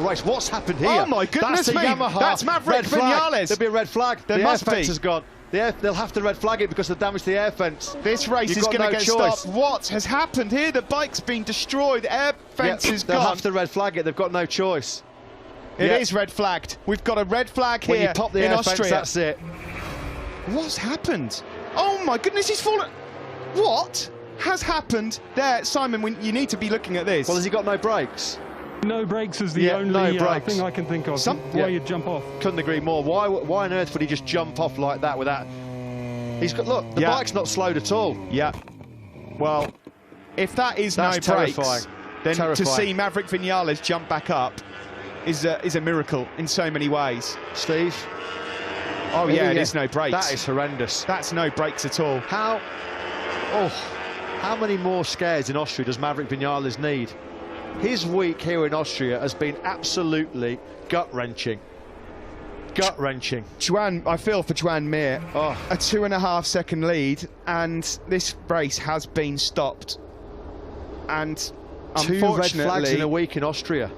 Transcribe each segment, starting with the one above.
race. What's happened here? Oh my goodness That's the me! Yamaha. That's Maverick Vinales. There'll be a red flag. There the must air fence be. has gone. They'll have to red flag it because of the damage to the air fence. This race is going to get stopped. What has happened here? The bike's been destroyed. Air fence is gone. They'll have to red flag it. They've got no choice. It is red flagged. We've got a red flag here when you pop the in air Austria. fence, that's it. What's happened? Oh my goodness, he's fallen. What has happened there? Simon, you need to be looking at this. Well, has he got no brakes? No brakes is the only thing I can think of. Why you'd jump off. Couldn't agree more. Why on earth would he just jump off like that without... He's got, look, the bike's not slowed at all. Yeah. Well, if that's no terrifying. brakes, then to see Maverick Vinales jump back up is a miracle in so many ways. Steve? Oh yeah, it is no brakes. That is horrendous. That's no brakes at all. How many more scares in Austria does Maverick Vinales need? His week here in Austria has been absolutely gut-wrenching. Gut-wrenching. I feel for Joan Mir. Oh. A 2.5 second lead, and this race has been stopped. And two red flags in a week in Austria.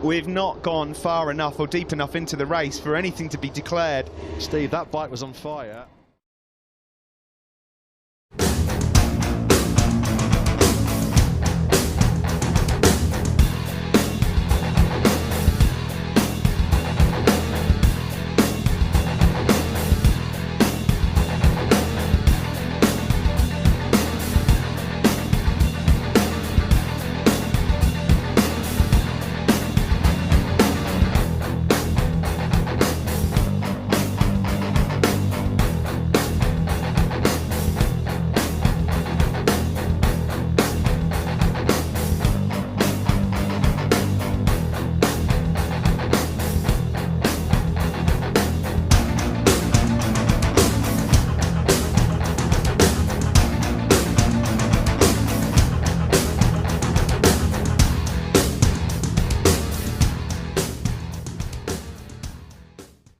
We've not gone far enough or deep enough into the race for anything to be declared. Steve, that bike was on fire.